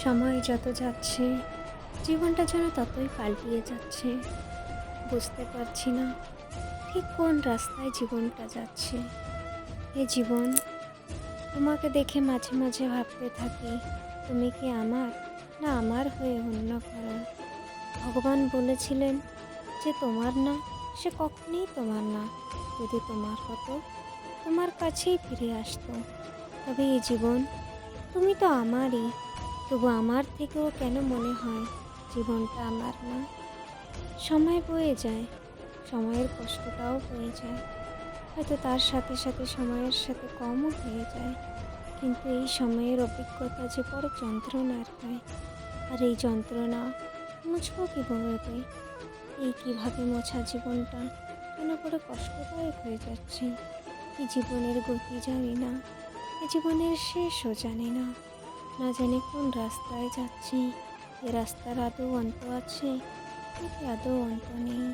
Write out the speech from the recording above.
সময় যত যাচ্ছে জীবনটা যেন ততই পাল্টিয়ে যাচ্ছে। বুঝতে পারছি না ঠিক কোন রাস্তায় জীবনটা যাচ্ছে। এ জীবন, তোমাকে দেখে মাঝে মাঝে ভাবতে থাকি, তুমি কি আমার, না আমার হয়ে অন্য কারো। ভগবান বলেছিলেন যে তোমার না, সে কখনোই তোমার না। যদি তোমার হতো, তোমার কাছেই ফিরে আসতো। তবে এই জীবন, তুমি তো আমারই। তবু আমার থেকেও কেন মনে হয় জীবনটা আমার না। সময় বয়ে যায়, সময়ের কষ্টটাও বয়ে যায়। হয়তো তার সাথে সাথে সময়ের সাথে কমও হয়ে যায়। কিন্তু এই সময়ের অভিজ্ঞতা যে বড় যন্ত্রণার হয়। আর এই যন্ত্রণা মুছবো কীভাবে? এই কিভাবে মোছা জীবনটা কেন বড় কষ্টদায়ক হয়ে যাচ্ছে। এই জীবনের গতি জানি না, এই জীবনের শেষও জানি না। না জানি কোন রাস্তায় যাচ্ছি, এ রাস্তার আদৌ অন্ত আছে নাকি আদৌ অন্ত নেই।